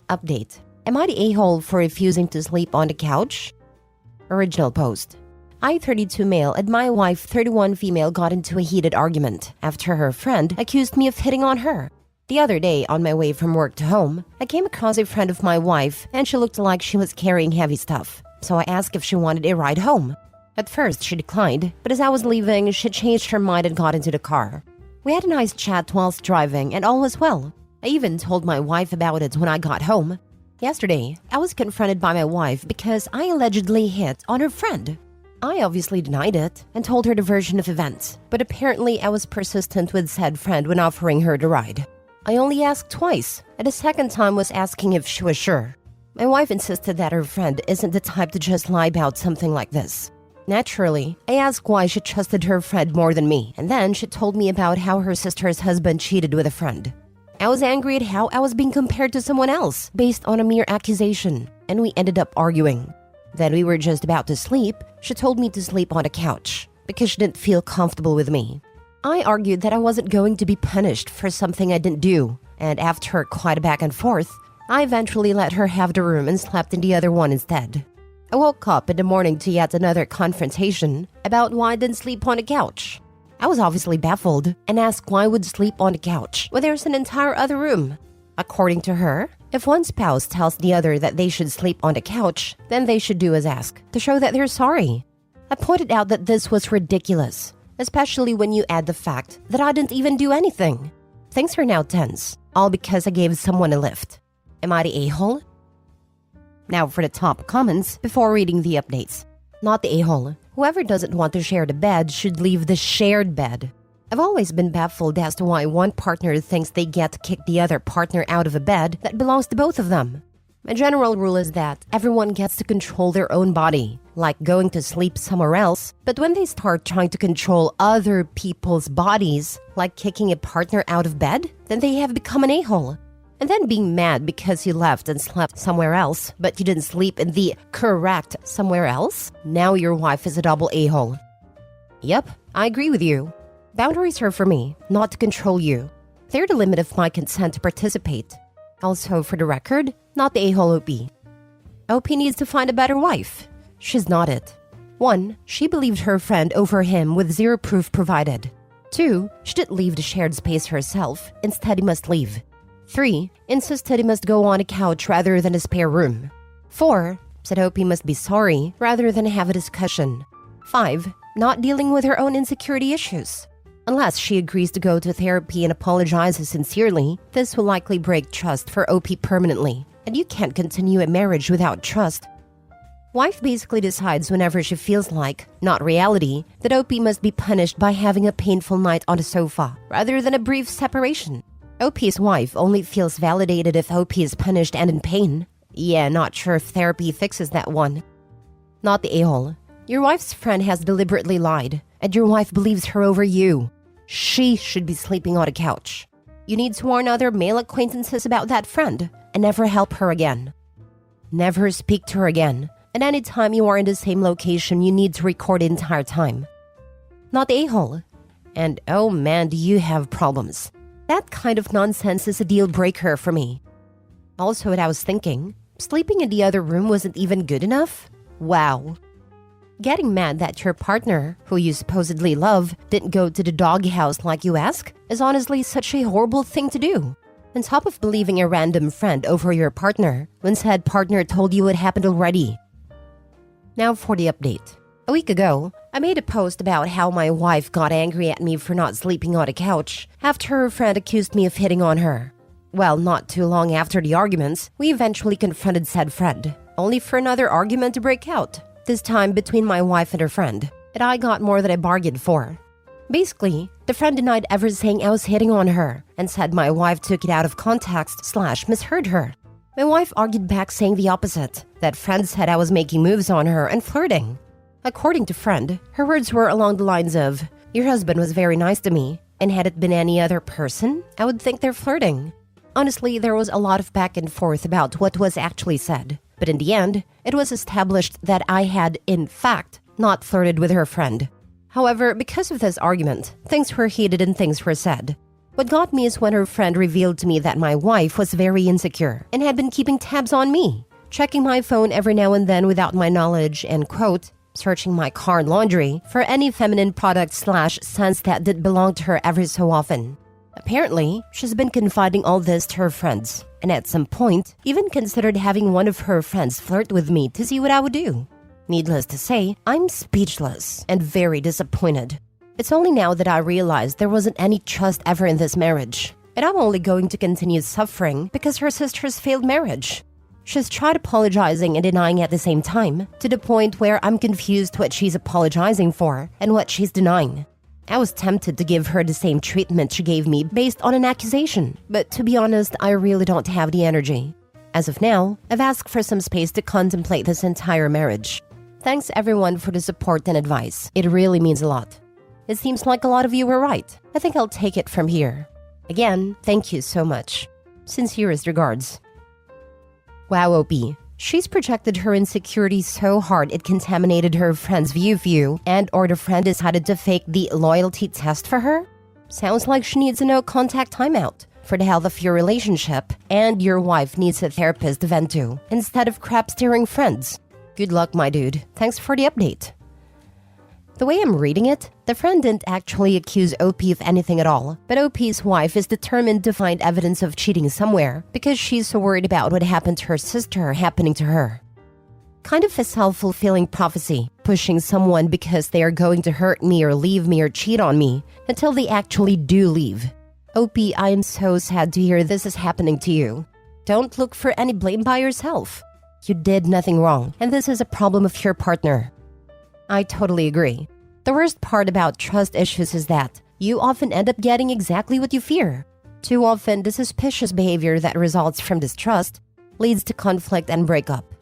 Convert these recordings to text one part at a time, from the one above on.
Update. Am I the a-hole for refusing to sleep on the couch? Original post. I, 32 male, and my wife, 31 female, got into a heated argument after her friend accused me of hitting on her. The other day, on my way from work to home, I came across a friend of my wife, and she looked like she was carrying heavy stuff. So I asked if she wanted a ride home. At first, she declined, but as I was leaving, she changed her mind and got into the car. We had a nice chat whilst driving, and all was well. I even told my wife about it when I got home. Yesterday, I was confronted by my wife because I allegedly hit on her friend. I obviously denied it and told her the version of events, but apparently I was persistent with said friend when offering her the ride. I only asked twice, and the second time was asking if she was sure. My wife insisted that her friend isn't the type to just lie about something like this. Naturally, I asked why she trusted her friend more than me, and then she told me about how her sister's husband cheated with a friend. I was angry at how I was being compared to someone else based on a mere accusation, and we ended up arguing. Then we were just about to sleep. She told me to sleep on the couch because she didn't feel comfortable with me. I argued that I wasn't going to be punished for something I didn't do, and after quite a back and forth, I eventually let her have the room and slept in the other one instead. I woke up in the morning to yet another confrontation about why I didn't sleep on the couch. I was obviously baffled and asked why I would sleep on the couch when there's an entire other room. According to her, if one spouse tells the other that they should sleep on the couch, then they should do as asked to show that they're sorry. I pointed out that this was ridiculous, especially when you add the fact that I didn't even do anything. Things are now tense, all because I gave someone a lift. Am I the a-hole? Now for the top comments before reading the updates. Not the a-hole. Whoever doesn't want to share the bed should leave the shared bed. I've always been baffled as to why one partner thinks they get to kick the other partner out of a bed that belongs to both of them. My general rule is that everyone gets to control their own body, like going to sleep somewhere else, but when they start trying to control other people's bodies, like kicking a partner out of bed, then they have become an a-hole. And then being mad because you left and slept somewhere else, but you didn't sleep in the correct somewhere else, now your wife is a double a-hole. Yep, I agree with you. Boundaries are for me, not to control you. They're the limit of my consent to participate. Also, for the record, not the a-hole OP. OP needs to find a better wife. She's not it. 1. She believed her friend over him with zero proof provided. 2. She didn't leave the shared space herself, instead he must leave. 3. Insisted he must go on a couch rather than a spare room. 4. Said OP must be sorry rather than have a discussion. 5. Not dealing with her own insecurity issues. Unless she agrees to go to therapy and apologizes sincerely, this will likely break trust for OP permanently, and you can't continue a marriage without trust. Wife basically decides whenever she feels like, not reality, that OP must be punished by having a painful night on the sofa, rather than a brief separation. OP's wife only feels validated if OP is punished and in pain. Yeah, not sure if therapy fixes that one. Not the a-hole. Your wife's friend has deliberately lied, and your wife believes her over you. She should be sleeping on a couch. You need to warn other male acquaintances about that friend, and never help her again. Never speak to her again, and anytime you are in the same location, you need to record the entire time. Not the a-hole. And oh man, do you have problems. That kind of nonsense is a deal breaker for me. Also, what I was thinking, sleeping in the other room wasn't even good enough? Wow. Getting mad that your partner, who you supposedly love, didn't go to the doghouse like you ask is honestly such a horrible thing to do. On top of believing a random friend over your partner, when said partner told you it happened already. Now for the update. A week ago, I made a post about how my wife got angry at me for not sleeping on a couch after her friend accused me of hitting on her. Well, not too long after the arguments, we eventually confronted said friend, only for another argument to break out. This time between my wife and her friend, and I got more than I bargained for. Basically, the friend denied ever saying I was hitting on her, and said my wife took it out of context / misheard her. My wife argued back saying the opposite, that friend said I was making moves on her and flirting. According to friend, her words were along the lines of, "Your husband was very nice to me, and had it been any other person, I would think they're flirting." Honestly, there was a lot of back and forth about what was actually said. But in the end, it was established that I had, in fact, not flirted with her friend. However, because of this argument, things were heated and things were said. What got me is when her friend revealed to me that my wife was very insecure and had been keeping tabs on me, checking my phone every now and then without my knowledge and, quote, searching my car and laundry for any feminine product/scents that did belong to her every so often. Apparently, she's been confiding all this to her friends, and at some point, even considered having one of her friends flirt with me to see what I would do. Needless to say, I'm speechless and very disappointed. It's only now that I realize there wasn't any trust ever in this marriage, and I'm only going to continue suffering because her sister's failed marriage. She's tried apologizing and denying at the same time, to the point where I'm confused what she's apologizing for and what she's denying. I was tempted to give her the same treatment she gave me based on an accusation, but to be honest, I really don't have the energy. As of now, I've asked for some space to contemplate this entire marriage. Thanks everyone for the support and advice. It really means a lot. It seems like a lot of you were right. I think I'll take it from here. Again, thank you so much. Sincerest regards. Wow, OP. She's projected her insecurity so hard it contaminated her friend's view and or the friend decided to fake the loyalty test for her? Sounds like she needs a no-contact timeout for the health of your relationship, and your wife needs a therapist to vent to instead of crap-steering friends. Good luck, my dude. Thanks for the update. The way I'm reading it, the friend didn't actually accuse OP of anything at all, but OP's wife is determined to find evidence of cheating somewhere because she's so worried about what happened to her sister happening to her. Kind of a self-fulfilling prophecy, pushing someone because they are going to hurt me or leave me or cheat on me until they actually do leave. OP, I am so sad to hear this is happening to you. Don't look for any blame by yourself. You did nothing wrong, and this is a problem of your partner. I totally agree. The worst part about trust issues is that you often end up getting exactly what you fear. Too often, the suspicious behavior that results from distrust leads to conflict and breakup.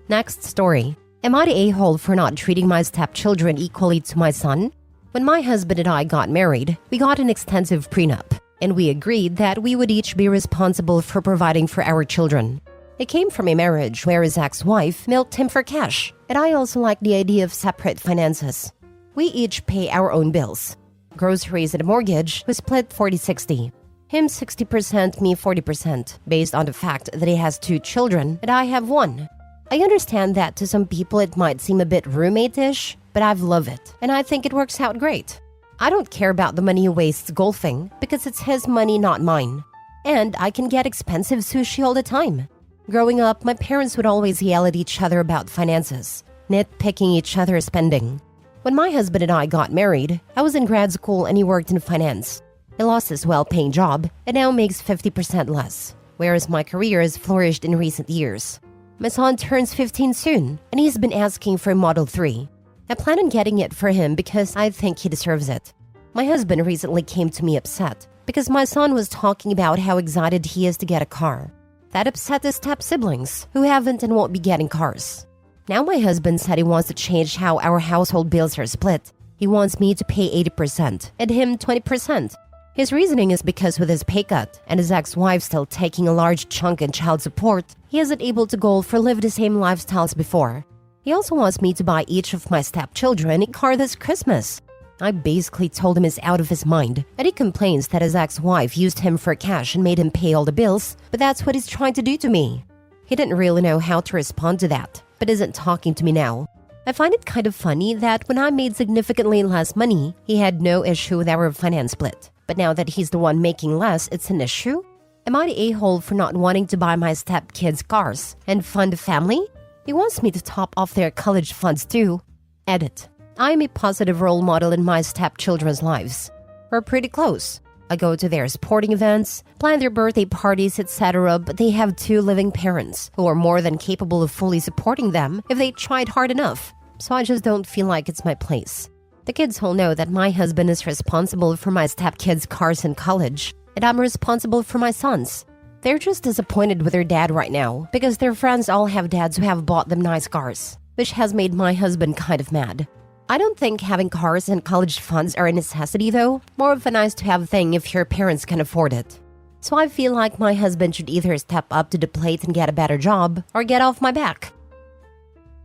Next story. Am I the a-hole for not treating my stepchildren equally to my son? When my husband and I got married, we got an extensive prenup, and we agreed that we would each be responsible for providing for our children. It came from a marriage where his ex-wife milked him for cash, and I also like the idea of separate finances. We each pay our own bills. Groceries and a mortgage was split 40-60. Him 60%, me 40%, based on the fact that he has 2 children and I have 1. I understand that to some people it might seem a bit roommate-ish, but I've loved it, and I think it works out great. I don't care about the money he wastes golfing because it's his money, not mine. And I can get expensive sushi all the time. Growing up, my parents would always yell at each other about finances, nitpicking each other's spending. When my husband and I got married, I was in grad school and he worked in finance. He lost his well-paying job and now makes 50% less, whereas my career has flourished in recent years. My son turns 15 soon, and he's been asking for a Model 3. I plan on getting it for him because I think he deserves it. My husband recently came to me upset because my son was talking about how excited he is to get a car. That upset his step-siblings, who haven't and won't be getting cars. Now my husband said he wants to change how our household bills are split. He wants me to pay 80% and him 20%. His reasoning is because with his pay cut and his ex-wife still taking a large chunk in child support, he isn't able to go for live the same lifestyle as before. He also wants me to buy each of my stepchildren a car this Christmas. I basically told him he's out of his mind, and he complains that his ex-wife used him for cash and made him pay all the bills, but that's what he's trying to do to me. He didn't really know how to respond to that, but isn't talking to me now. I find it kind of funny that when I made significantly less money, he had no issue with our finance split. But now that he's the one making less, it's an issue? Am I the a-hole for not wanting to buy my stepkids cars and fund a family? He wants me to top off their college funds too. Edit. I am a positive role model in my stepchildren's lives. We're pretty close. I go to their sporting events, plan their birthday parties, etc., but they have 2 living parents who are more than capable of fully supporting them if they tried hard enough. So I just don't feel like it's my place. The kids all know that my husband is responsible for my stepkids' cars in college, and I'm responsible for my sons. They're just disappointed with their dad right now because their friends all have dads who have bought them nice cars, which has made my husband kind of mad. I don't think having cars and college funds are a necessity though, more of a nice-to-have thing if your parents can afford it. So I feel like my husband should either step up to the plate and get a better job, or get off my back.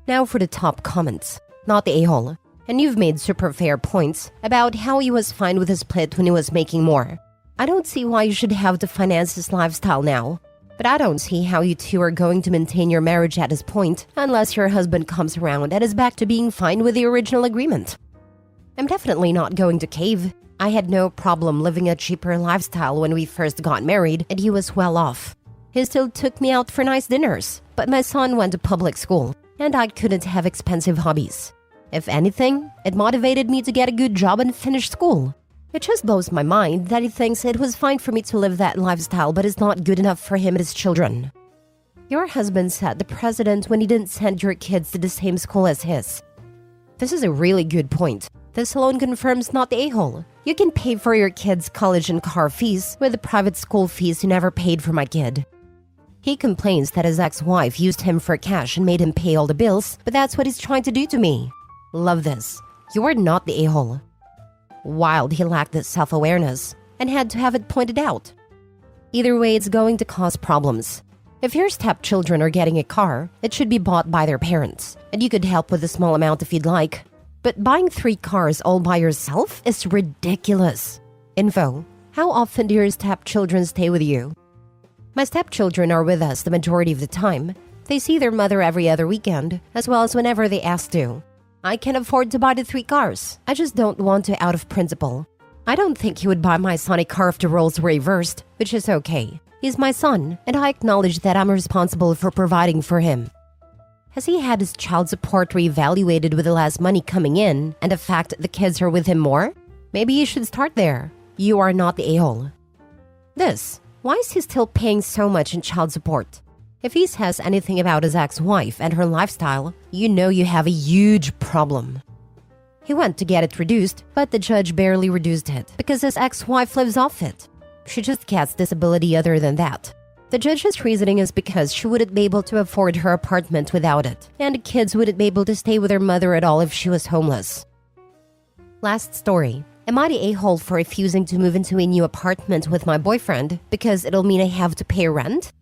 Now for the top comments. Not the a-hole. And you've made super fair points about how he was fine with his split when he was making more. I don't see why you should have to finance this lifestyle now. But I don't see how you two are going to maintain your marriage at this point unless your husband comes around and is back to being fine with the original agreement. I'm definitely not going to cave. I had no problem living a cheaper lifestyle when we first got married, and he was well off. He still took me out for nice dinners, but my son went to public school, and I couldn't have expensive hobbies. If anything, it motivated me to get a good job and finish school. It just blows my mind that he thinks it was fine for me to live that lifestyle, but it's not good enough for him and his children. Your husband set the precedent when he didn't send your kids to the same school as his. This is a really good point. This alone confirms not the a-hole. You can pay for your kids' college and car fees with the private school fees you never paid for my kid. He complains that his ex-wife used him for cash and made him pay all the bills, but that's what he's trying to do to me. Love this. You're not the a-hole. Wild he lacked this self-awareness and had to have it pointed out. Either way, it's going to cause problems. If your stepchildren are getting a car, it should be bought by their parents, and you could help with a small amount if you'd like. But buying 3 cars all by yourself is ridiculous. Info: how often do your stepchildren stay with you? My stepchildren are with us the majority of the time. They see their mother every other weekend, as well as whenever they ask to. I can afford to buy the 3 cars. I just don't want to out of principle. I don't think he would buy my son a car if the roles were reversed, which is okay. He's my son, and I acknowledge that I'm responsible for providing for him. Has he had his child support reevaluated with the less money coming in and the fact that the kids are with him more? Maybe you should start there. You are not the a-hole. Why is he still paying so much in child support? If he says anything about his ex-wife and her lifestyle, you know you have a huge problem. He went to get it reduced, but the judge barely reduced it because his ex-wife lives off it. She just gets disability other than that. The judge's reasoning is because she wouldn't be able to afford her apartment without it, and the kids wouldn't be able to stay with her mother at all if she was homeless. Last story. Am I the a-hole for refusing to move into a new apartment with my boyfriend because it'll mean I have to pay rent?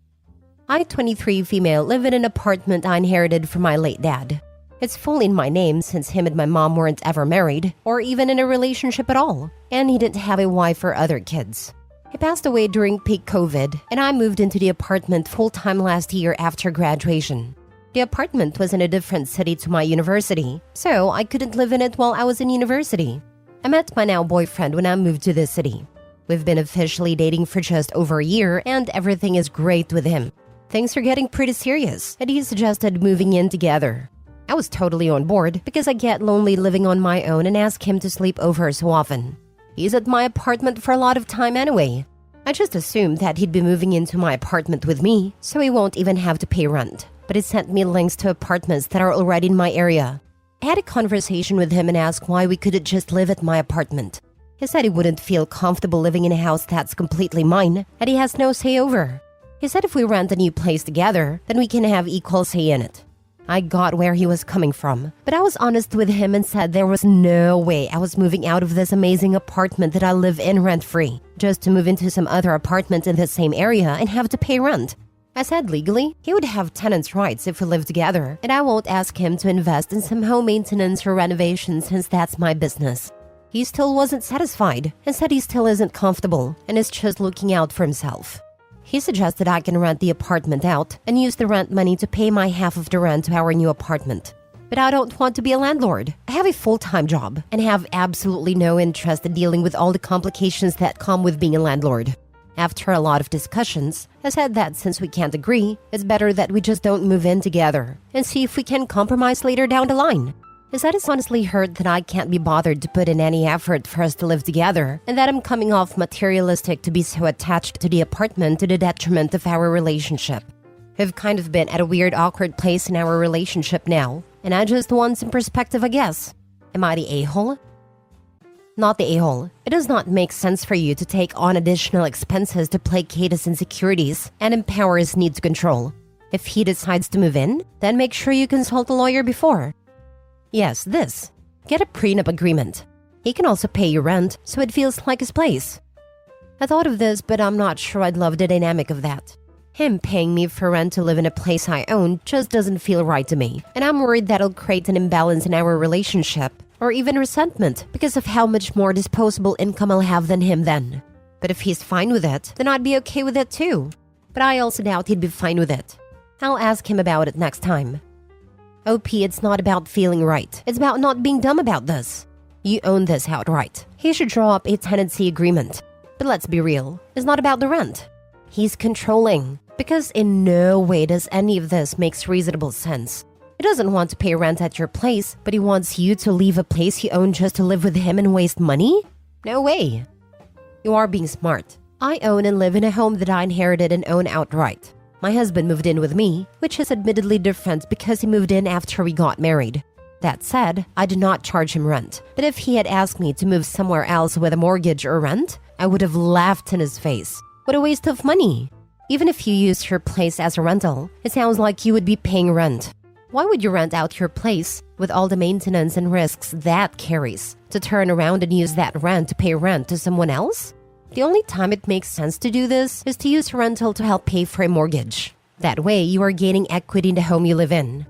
I, 23 female, live in an apartment I inherited from my late dad. It's fully in my name since him and my mom weren't ever married or even in a relationship at all, and he didn't have a wife or other kids. He passed away during peak COVID, and I moved into the apartment full-time last year after graduation. The apartment was in a different city to my university, so I couldn't live in it while I was in university. I met my now boyfriend when I moved to this city. We've been officially dating for just over a year, and everything is great with him. Things are getting pretty serious, and he suggested moving in together. I was totally on board because I get lonely living on my own and ask him to sleep over so often. He's at my apartment for a lot of time anyway. I just assumed that he'd be moving into my apartment with me, so he won't even have to pay rent. But he sent me links to apartments that are already in my area. I had a conversation with him and asked why we couldn't just live at my apartment. He said he wouldn't feel comfortable living in a house that's completely mine, and he has no say over. He said if we rent a new place together, then we can have equal say in it. I got where he was coming from, but I was honest with him and said there was no way I was moving out of this amazing apartment that I live in rent-free, just to move into some other apartment in the same area and have to pay rent. I said legally, he would have tenants' rights if we lived together, and I won't ask him to invest in some home maintenance or renovation since that's my business. He still wasn't satisfied and said he still isn't comfortable and is just looking out for himself. He suggested I can rent the apartment out and use the rent money to pay my half of the rent to our new apartment. But I don't want to be a landlord. I have a full-time job and have absolutely no interest in dealing with all the complications that come with being a landlord. After a lot of discussions, I said that since we can't agree, it's better that we just don't move in together and see if we can compromise later down the line. He said it's honestly hurt that I can't be bothered to put in any effort for us to live together and that I'm coming off materialistic to be so attached to the apartment to the detriment of our relationship. We've kind of been at a weird, awkward place in our relationship now, and I just want some perspective, I guess. Am I the a-hole? Not the a-hole. It does not make sense for you to take on additional expenses to placate his insecurities and empower his need to control. If he decides to move in, then make sure you consult a lawyer before. Yes, this. Get a prenup agreement. He can also pay you rent, so it feels like his place. I thought of this, but I'm not sure I'd love the dynamic of that. Him paying me for rent to live in a place I own just doesn't feel right to me, and I'm worried that'll create an imbalance in our relationship, or even resentment because of how much more disposable income I'll have than him then. But if he's fine with it, then I'd be okay with it too. But I also doubt he'd be fine with it. I'll ask him about it next time. OP, it's not about feeling right. It's about not being dumb about this. You own this outright. He should draw up a tenancy agreement. But let's be real, it's not about the rent. He's controlling. Because in no way does any of this make reasonable sense. He doesn't want to pay rent at your place, but he wants you to leave a place you own just to live with him and waste money? No way. You are being smart. I own and live in a home that I inherited and own outright. My husband moved in with me, which is admittedly different because he moved in after we got married. That said, I did not charge him rent, but if he had asked me to move somewhere else with a mortgage or rent, I would have laughed in his face. What a waste of money. Even if you used your place as a rental, it sounds like you would be paying rent. Why would you rent out your place with all the maintenance and risks that carries to turn around and use that rent to pay rent to someone else? The only time it makes sense to do this is to use a rental to help pay for a mortgage. That way, you are gaining equity in the home you live in.